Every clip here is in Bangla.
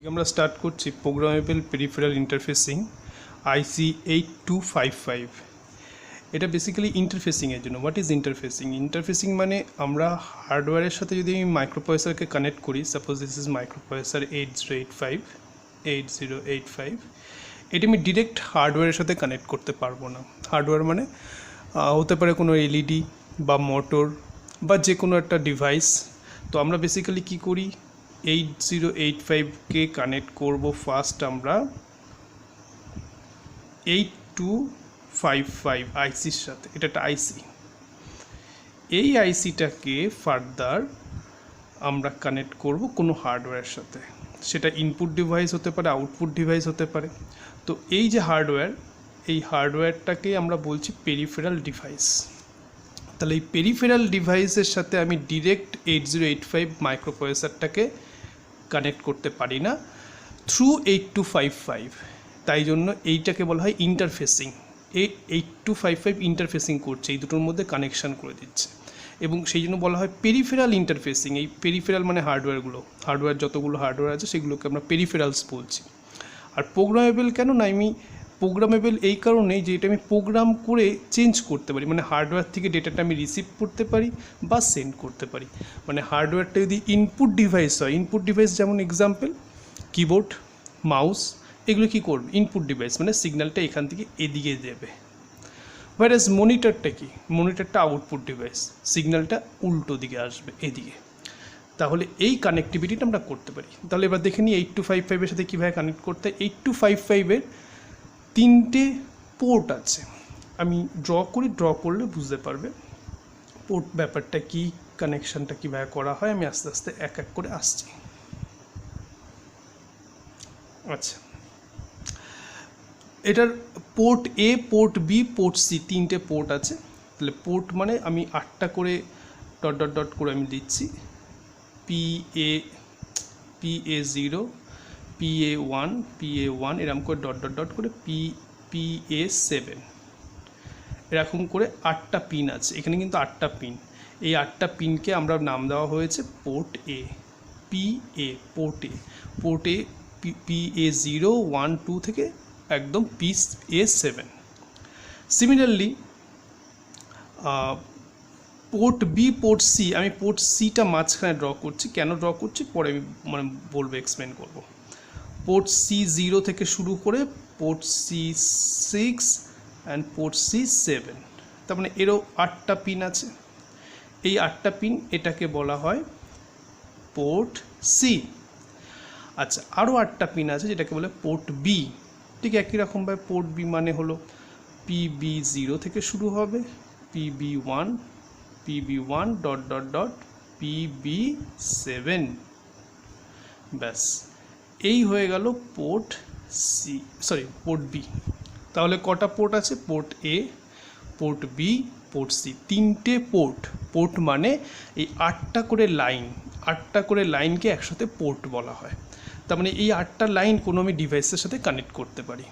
আমরা স্টার্ট করছি প্রোগ্রামেবল পেরিফেরাল ইন্টারফেসিং আইসি 8255। এটা বেসিক্যালি ইন্টারফেসিংয়ের জন্য। What is interfacing? ইন্টারফেসিং মানে আমরা হার্ডওয়্যারের সাথে যদি আমি মাইক্রোপ্রসেসরকে কানেক্ট করি, সাপোজ দিস ইজ মাইক্রোপ্রসেসর 8085, এটা আমি ডিরেক্ট হার্ডওয়্যারের সাথে কানেক্ট করতে পারবো না। হার্ডওয়্যার মানে হতে পারে কোনো এলইডি বা মোটর বা যে কোনো একটা ডিভাইস। তো আমরা বেসিক্যালি কী করি, 8085কে কানেক্ট করব ফার্স্ট আমরা 8255 আইসির সাথে। এটা একটা আইসি। এই আইসিটাকে ফার্দার আমরা কানেক্ট করব কোনো হার্ডওয়্যারের সাথে। সেটা ইনপুট ডিভাইস হতে পারে, আউটপুট ডিভাইস হতে পারে। তো এই যে হার্ডওয়্যার, এই হার্ডওয়্যারটাকে আমরা বলছি পেরিফেরাল ডিভাইস। তাহলে এই পেরিফেরাল ডিভাইসের সাথে আমি ডিরেক্ট 8085 মাইক্রোপ্রসেসরটাকে কানেক্ট করতে পারি না থ্রু 8255। তাই জন্য এইটাকে বলা হয় ইন্টারফেসিং। এই 8255 ইন্টারফেসিং করছে, এই দুটোর মধ্যে কানেকশান করে দিচ্ছে, এবং সেই জন্য বলা হয় পেরিফেরাল ইন্টারফেসিং। এই পেরিফেরাল মানে হার্ডওয়্যার যতগুলো হার্ডওয়্যার আছে সেগুলোকে আমরা পেরিফেরালস বলছি। আর প্রোগ্রামেবল কেন না, আমি প্রোগ্রামেবল এই কারণেই যে এটা আমি প্রোগ্রাম করে চেঞ্জ করতে পারি, মানে হার্ডওয়্যার থেকে ডেটাটা আমি রিসিভ করতে পারি বা সেন্ড করতে পারি। মানে হার্ডওয়্যারটা যদি ইনপুট ডিভাইস হয়, ইনপুট ডিভাইস যেমন এক্সাম্পল কিবোর্ড, মাউস, এগুলো কী করবে? ইনপুট ডিভাইস, মানে সিগন্যালটা এখান থেকে এদিকে দেবে। হোয়ারাস মনিটরটা কি? মনিটরটা আউটপুট ডিভাইস, সিগন্যালটা উল্টো দিকে আসবে, এদিকে। তাহলে এই কানেক্টিভিটিটা আমরা করতে পারি। তাহলে এবার দেখে নিই 8255-এর সাথে কীভাবে কানেক্ট করতে হয়। 8255-এর 3টে পোর্ট আছে। আমি ড্র করলে বুঝতে পারবে পোর্ট ব্যাপারটা কি, কানেকশানটা কীভাবে করা হয়। আমি আস্তে আস্তে এক এক করে আসছি। আচ্ছা, এটার পোর্ট এ, পোর্ট বি, পোর্ট সি, 3টে পোর্ট আছে। তাহলে পোর্ট মানে আমি 8টা করে ডট করে আমি দিচ্ছি। PA0, PA1 এরকম করে ডট করে PA7 এরকম করে 8টা পিন আছে। এখানে কিন্তু 8টা পিন। এই 8টা পিনকে আমরা নাম দেওয়া হয়েছে পোর্ট এ। পোর্ট এ PA0, 1, 2 থেকে একদম PA7। Similarly port B, port C, আমি পোর্ট সিটা মাঝখানে ড্র করছি। কেন ড্র করছি পরে আমি বলবো, এক্সপ্লেন করব। পোর্ট C0 থেকে শুরু করে port C6 and port C7, তার মানে এরও 8টা পিন আছে। এই 8টা পিন, এটাকে বলা হয় পোর্ট সি। আচ্ছা, আরও 8টা পিন আছে যেটাকে বলে পোর্ট বি। ঠিক একই রকমভাবে পোর্ট বি মানে হলো PB0 থেকে শুরু হবে, PB1 ডট PB7। ব্যাস, এই হয়ে গেল পোর্ট পোর্ট বি। তাহলে কটা পোর্ট আছে? পোর্ট এ, পোর্ট বি, পোর্ট সি, 3টে পোর্ট মানে এই 8টা করে লাইনকে একসাথে পোর্ট বলা হয়। তার মানে এই 8টা লাইন কোনো আমি ডিভাইসের সাথে কানেক্ট করতে পারি,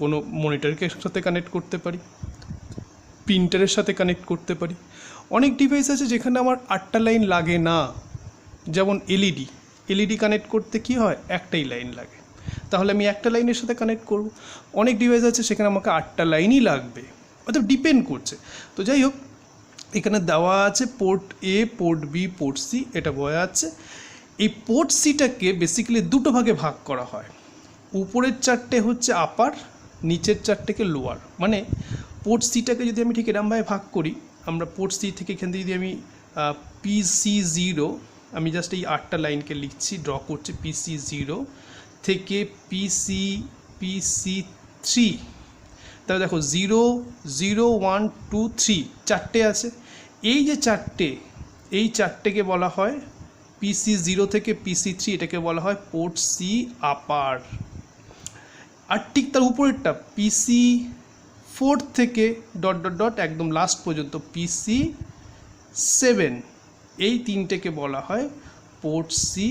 কোনো মনিটরকে সাথে কানেক্ট করতে পারি, প্রিন্টারের সাথে কানেক্ট করতে পারি। অনেক ডিভাইস আছে যেখানে আমার 8টা লাইন লাগে না, যেমন এলইডি কানেক্ট করতে কি হয়, একটাই লাইন লাগে। তাহলে আমি একটা লাইনের সাথে কানেক্ট করব। অনেক ডিভাইস আছে সেখানে আমাকে 8টা লাইনই লাগবে, অর্থাৎ ডিপেন্ড করছে। তো যাই হোক, এখানে দেওয়া আছে পোর্ট এ, পোর্ট বি, পোর্ট সি, এটা বলা আছে। এই পোর্ট সিটাকে বেসিক্যালি দুটো ভাগে ভাগ করা হয়। উপরের 4টে হচ্ছে আপার, নিচের 4টেকে লোয়ার। মানে পোর্ট সিটাকে যদি আমি ঠিক এরমভাবে ভাগ করি, আমরা পোর্ট সি থেকে এখান থেকে যদি আমি PC0, আমি জাস্ট এই 8টা লাইনকে লিখছি, ড্র করছি, PC0 থেকে PC3। তাহলে দেখো 0, 0, 1, 2, 3, 4টে আছে। এই যে 4টে, এই 4টেকে বলা হয় PC0 থেকে PC3, এটাকে বলা হয় পোর্ট সি আপার। আর ঠিক তার উপরেরটা PC4 থেকে ডট একদম লাস্ট পর্যন্ত PC7, এই 3টেকে বলা হয় পোর্ট সি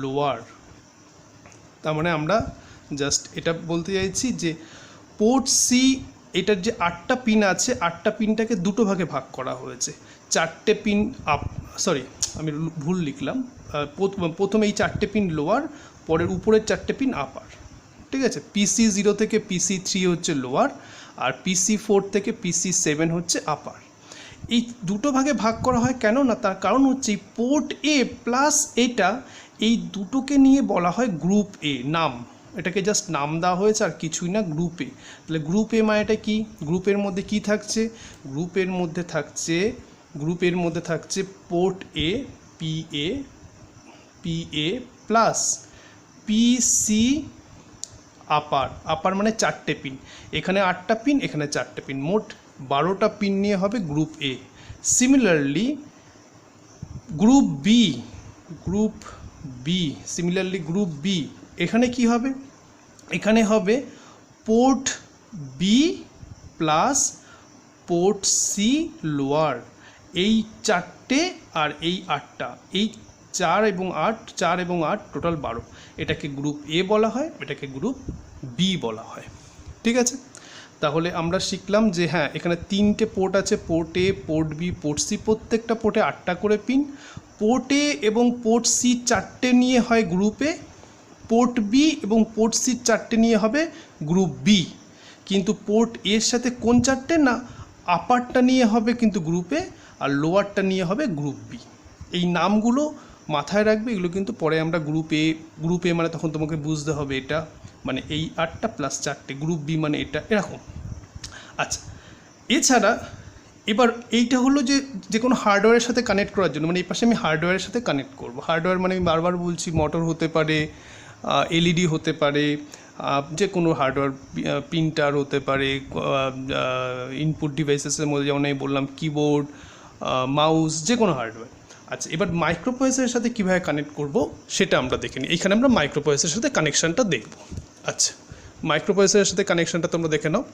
লোয়ার। তার মানে আমরা জাস্ট এটা বলতে চাইছি যে পোর্ট সি, এটার যে 8টা পিন আছে, 8টা পিনটাকে দুটো ভাগে ভাগ করা হয়েছে। 4টে পিন আমি ভুল লিখলাম, প্রথমে এই 4টে পিন লোয়ার, পরের উপরের 4টে পিন আপার, ঠিক আছে। PC0 থেকে PC3 হচ্ছে লোয়ার, আর PC4 থেকে PC7 হচ্ছে আপার। এই দুটো ভাগে ভাগ করা হয় কেন না, তার কারণ হচ্ছে এই পোর্ট এ প্লাস এটা, এই দুটোকে নিয়ে বলা হয় গ্রুপ এ। নাম, এটাকে জাস্ট নাম দেওয়া হয়েছে আর কিছুই না, গ্রুপ এ। তাহলে গ্রুপ এ মানে এটা কি, গ্রুপের মধ্যে কি থাকছে, গ্রুপের মধ্যে থাকছে পোর্ট এ PA প্লাস PC আপার মানে 4টে পিন, এখানে 8টা পিন, এখানে 4টে পিন, মোট 12টা পিন নিয়ে হবে group A. Similarly group B, এখানে কি হবে, এখানে হবে port B plus port C lower, এই 4টে আর এই 8টা, এই 4 এবং 8 টোটাল 12, এটাকে গ্রুপ এ বলা হয়, এটাকে গ্রুপ বি বলা হয়, ঠিক আছে। তাহলে আমরা শিখলাম যে হ্যাঁ, এখানে 3টে পোর্ট আছে, পোর্ট এ, পোর্ট বি, পোর্ট সি, প্রত্যেকটা পোর্টে 8টা করে পিন। পোর্ট এ এবং পোর্ট সি 4টে নিয়ে হয় গ্রুপ এ, পোর্ট বি এবং পোর্ট সি 4টে নিয়ে হবে গ্রুপ বি। কিন্তু পোর্ট এর সাথে কোন 4টে না, আপারটা নিয়ে হবে কিন্তু গ্রুপ এ, আর লোয়ারটা নিয়ে হবে গ্রুপ বি। এই নামগুলো মাথায় রাখবে, এগুলো কিন্তু পরে আমরা গ্রুপ এ মানে তখন তোমাকে বুঝতে হবে এটা মানে এই 8টা প্লাস 4টে, গ্রুপ বি মানে এটা, এরকম। আচ্ছা, এছাড়া এবার এইটা হলো যে কোনো হার্ডওয়্যারের সাথে কানেক্ট করার জন্য, মানে এই পাশে আমি হার্ডওয়্যারের সাথে কানেক্ট করব। হার্ডওয়্যার মানে আমি বারবার বলছি, মোটর হতে পারে, LED হতে পারে, যে কোনো হার্ডওয়্যার, প্রিন্টার হতে পারে, ইনপুট ডিভাইসেসের মধ্যে যেমন আমি বললাম কিবোর্ড, মাউস, যে কোনো হার্ডওয়্যার। আচ্ছা, এবার মাইক্রোপ্রসেসরের সাথে কীভাবে কানেক্ট করব সেটা আমরা দেখে নিই। এইখানে আমরা মাইক্রোপ্রসেসরের সাথে কানেকশানটা দেখব। আচ্ছা, মাইক্রোপ্রসেসরের সাথে কানেকশানটা তোমরা দেখে নাও।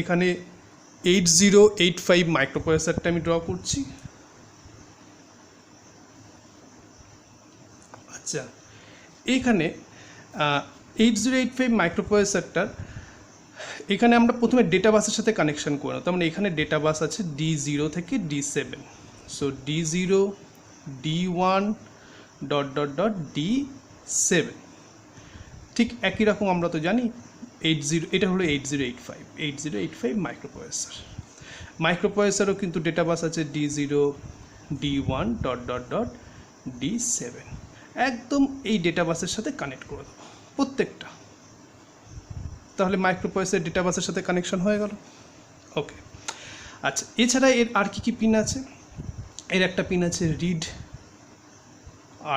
এখানে 8085 মাইক্রোপ্রসেসরটা আমি ড্র করছি। আচ্ছা, এইখানে 8085 মাইক্রোপ্রসেসরটার এখানে আমরা প্রথমে ডেটা বাসের সাথে কানেকশন করে নেব। তার মানে এখানে ডেটা বাস আছে D0 থেকে D7, so D0 D1 ... D7। ঠিক একই রকম আমরা তো জানি 80, এটা হলো 8085 মাইক্রোপ্রসেসরও কিন্তু ডেটা বাস আছে D0 D1 ... D7। একদম এই ডেটা বাসের সাথে কানেক্ট করে দেবো প্রত্যেকটা, তাহলে মাইক্রোপ্রসেসর ডেটা বাসের সাথে কানেকশন হয়ে গেল। ওকে, আচ্ছা, এছাড়া এর আর কি পিন আছে, এর একটা পিন আছে রিড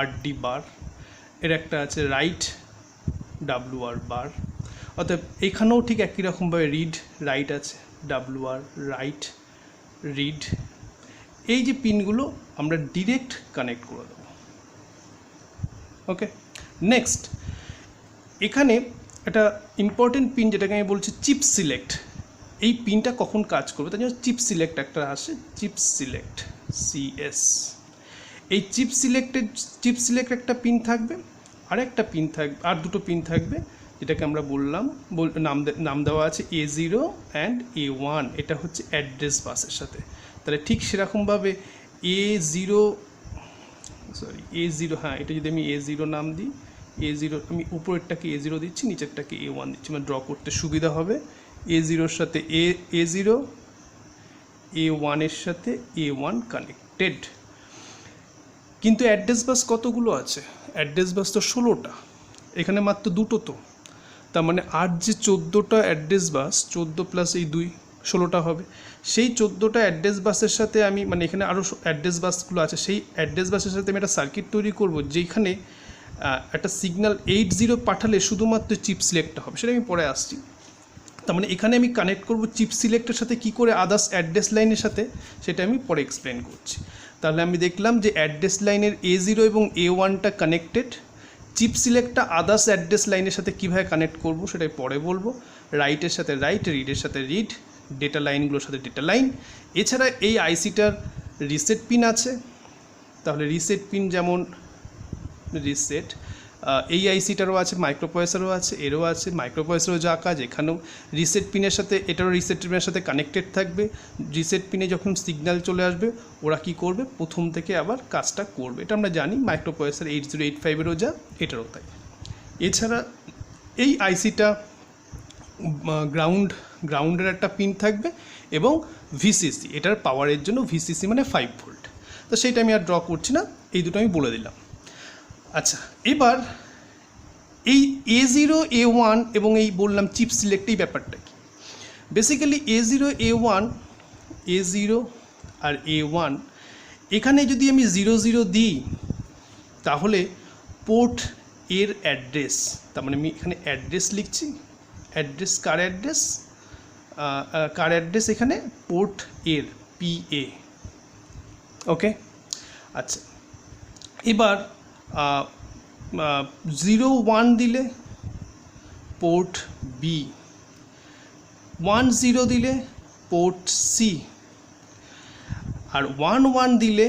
RD বার, এর একটা আছে রাইট WR বার। অর্থাৎ এখানেও ঠিক একই রকমভাবে রিড রাইট আছে, WR রাইট রিড। এই যে পিনগুলো আমরা ডিরেক্ট কানেক্ট করে দেবো। ওকে, নেক্সট এখানে একটা ইম্পর্টেন্ট পিন যেটাকে আমি বলছি চিপ সিলেক্ট। এই পিনটা কখন কাজ করবে তার জন্য চিপ সিলেক্ট একটা আসে, চিপ সিলেক্ট CS। এই চিপ সিলেক্ট একটা পিন থাকবে, আর একটা পিন থাকবে, আর দুটো পিন থাকবে, যেটাকে আমরা বললাম নাম দেওয়া আছে A0 অ্যান্ড A1। এটা হচ্ছে অ্যাড্রেস বাসের সাথে। তাহলে ঠিক সেরকমভাবে A0, হ্যাঁ, এটা যদি আমি A0 নাম দিই, A0 আমি উপরেরটাকে A0 দিচ্ছি, নিচেরটাকে A1 দিচ্ছি, মানে ড্র করতে সুবিধা হবে। A0-র সাথে A0, A1-এর সাথে A1 কানেক্টেড। কিন্তু অ্যাড্রেস বাস কতগুলো আছে? অ্যাড্রেস বাস তো 16টা, এখানে মাত্র দুটো। তো তার মানে আর যে 14টা অ্যাড্রেস বাস, 14 প্লাস এই 2, 16টা হবে। সেই 14টা অ্যাড্রেস বাসের সাথে আমি, মানে এখানে আরও অ্যাড্রেস বাসগুলো আছে, সেই অ্যাড্রেস বাসের সাথে আমি একটা সার্কিট তৈরি করব, যেখানে একটা সিগন্যাল 80 পাঠালে শুধুমাত্র চিপ সিলেক্টটা হবে, সেটা আমি পরে আসছি। তার মানে এখানে আমি কানেক্ট করব চিপ সিলেক্টের সাথে, কি করে আদার্স অ্যাড্রেস লাইনের সাথে, সেটা আমি পরে এক্সপ্লেন করছি। তাহলে আমি দেখলাম যে অ্যাড্রেস লাইনের A0 এবং A1টা কানেক্টেড, চিপ সিলেক্টটা আদার্স অ্যাড্রেস লাইনের সাথে কীভাবে কানেক্ট করব সেটাই পরে বলবো। রাইটের সাথে রাইট, রিডের সাথে রিড, ডেটা লাইনগুলোর সাথে ডেটা লাইন। এছাড়া এই আইসিটার রিসেট পিন আছে। তাহলে রিসেট পিন যেমন রিসেট, এই আইসিটারও আছে, মাইক্রোপ্রসেসরও আছে, এরও আছে। মাইক্রোপ্রসেসরও যা কাজ, এখানেও রিসেট পিনের সাথে, এটারও রিসেট পিনের সাথে কানেক্টেড থাকবে। রিসেট পিনে যখন সিগন্যাল চলে আসবে ওরা কি করবে, প্রথম থেকে আবার কাজটা করবে। এটা আমরা জানি মাইক্রোপ্রসেসর 8085-এরও যা, এটারও তাই। এছাড়া এই আইসিটা গ্রাউন্ডের একটা পিন থাকবে এবং ভিসিসি, এটার পাওয়ারের জন্য ভিসিসি মানে 5 ভোল্ট। তো সেইটা আমি আর ড্র করছি না, এই দুটো আমি বলে দিলাম। আচ্ছা, এবার এই A0 A1 এবং এই বললাম চিপ সিলেক্ট, এই ব্যাপারটা কি? বেসিক্যালি A0 আর A1 এখানে যদি আমি 00 দিই তাহলে পোর্ট এর অ্যাড্রেস, তার মানে আমি এখানে অ্যাড্রেস লিখছি, অ্যাড্রেস কার অ্যাড্রেস এখানে পোর্ট এর PA। ওকে, আচ্ছা, এবার 01 দিলে পোর্ট B, 10 দিলে পোর্ট C, আর 11 দিলে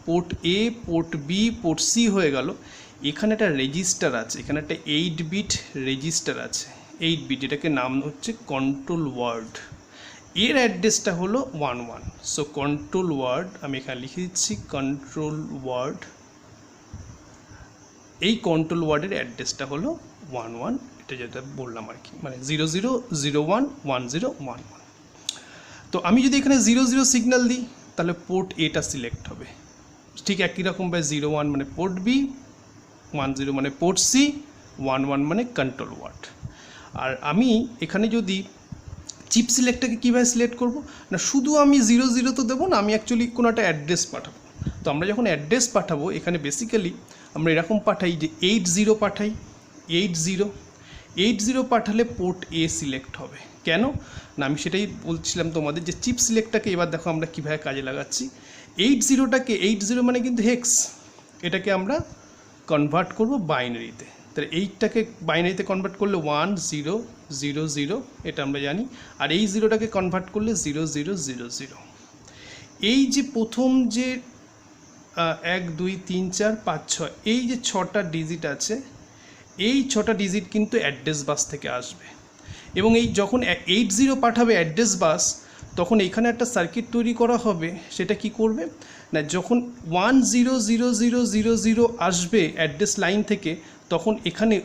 port A, port B, port C হয়ে গেল। এখানে একটা রেজিস্টার আছে, এখানে একটা 8 বিট রেজিস্টার আছে, 8 বিট, এটাকে নাম হচ্ছে কন্ট্রোল ওয়ার্ড। এর অ্যাড্রেসটা হলো 11। সো কন্ট্রোল ওয়ার্ড আমি এখানে লিখে দিচ্ছি, কন্ট্রোল ওয়ার্ড, এই কন্ট্রোল ওয়ার্ডের অ্যাড্রেসটা হলো 11, এটা যেটা বললাম আর কি, মানে 00011011। তো আমি যদি এখানে 00 সিগন্যাল দিই তাহলে পোর্ট এটা সিলেক্ট হবে। ঠিক একই রকমভাবে 01 মানে পোর্ট B, 10 মানে পোর্ট C, 11 মানে কন্ট্রোল ওয়ার্ড। আর আমি এখানে যদি চিপ সিলেক্টটাকে কীভাবে সিলেক্ট করব না, শুধু আমি 00 তো দেবো না, আমি অ্যাকচুয়ালি কোনো একটা অ্যাড্রেস পাঠাবো। তো আমরা যখন অ্যাড্রেস পাঠাবো এখানে বেসিক্যালি আমরা এরকম পাঠাই যে 80 পাঠাই, 80 পাঠালে পোর্ট A সিলেক্ট হবে। কেন না, আমি সেটাই বলছিলাম তোমাদের যে চিপ সিলেক্টটাকে এবার দেখো আমরা কীভাবে কাজে লাগাচ্ছি। 80টাকে, 80 মানে কিন্তু হেক্স, এটাকে আমরা কনভার্ট করব বাইনারিতে। তাহলে 8টাকে বাইনারিতে কনভার্ট করলে 1000, এটা আমরা জানি। আর এই 0টাকে কনভার্ট করলে 0000। এই যে প্রথম যে 1 2 3 4 5 6, এই যে 6টা ডিজিট আছে, এই 6টা ডিজিট কিন্তু অ্যাড্রেস বাস থেকে আসবে। এবং এই যখন 80 পাঠাবে অ্যাড্রেস বাস, তখন এখানে একটা সার্কিট তৈরি করা হবে। সেটা কি করবে না, যখন 100000 আসবে অ্যাড্রেস লাইন থেকে, তখন এখানে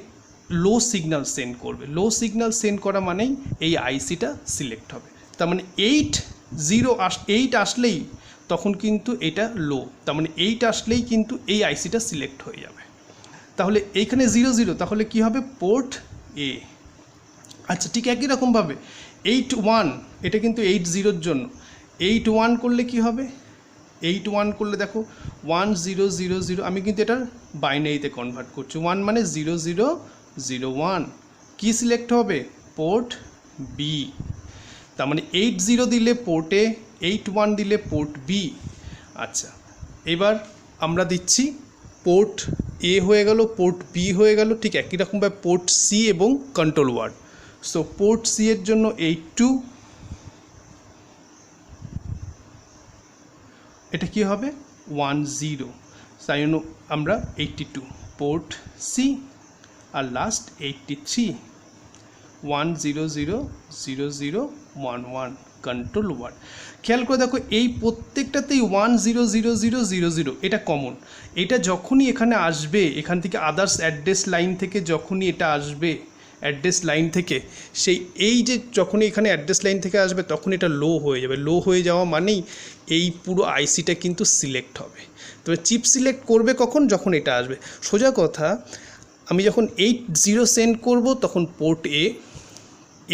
লো সিগন্যাল সেন্ড করবে। লো সিগন্যাল সেন্ড করা মানেই এই আইসিটা সিলেক্ট হবে। তার মানে 8 আসলেই তখন কিন্তু এটা লো, তার মানে 8 আসলেই কিন্তু এই আইসিটা সিলেক্ট হয়ে যাবে। তাহলে এইখানে 00, তাহলে কি হবে, পোর্ট A। আচ্ছা, ঠিক একই রকমভাবে 81, এটা কিন্তু 80-র জন্য। 81 করলে কি হবে, 81 করলে দেখো 1000, আমি কিন্তু এটা বাইনারিতে কনভার্ট করছি। 1 মানে 0001, কি সিলেক্ট হবে, পোর্ট B। তার মানে 80 দিলে পোর্ট A, 81 দিলে পোর্ট B। আচ্ছা, এবার আমরা দিচ্ছি পোর্ট A হয়ে গেল, পোর্ট B হয়ে গেল, ঠিক একই রকমভাবে পোর্ট C এবং control word. So port C এর জন্য 82, এটা কি হবে 10, তাই জন্য আমরা 82 পোর্ট C, আর লাস্ট 83, 100011 কন্ট্রোল ওয়ার্ড। খেয়াল করে দেখো এই প্রত্যেকটাতেই 100000, এটা কমন। এটা যখনই এখানে আসবে, এখান থেকে আদার্স অ্যাড্রেস লাইন থেকে যখনই এটা আসবে, অ্যাড্রেস লাইন থেকে, সেই এই যে যখনই এখানে অ্যাড্রেস লাইন থেকে আসবে তখন এটা লো হয়ে যাবে। লো হয়ে যাওয়া মানেই এই পুরো আইসিটা কিন্তু সিলেক্ট হবে। তবে চিপ সিলেক্ট করবে কখন, যখন এটা আসবে। সোজা কথা, আমি যখন 80 সেন্ড করব তখন পোর্ট A,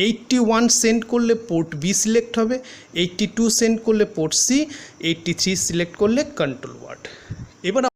81 সেন্ড করলে পোর্ট B সিলেক্ট হবে, 82 সেন্ড করলে পোর্ট C, 83 সিলেক্ট করলে কন্ট্রোল ওয়ার্ড। এবার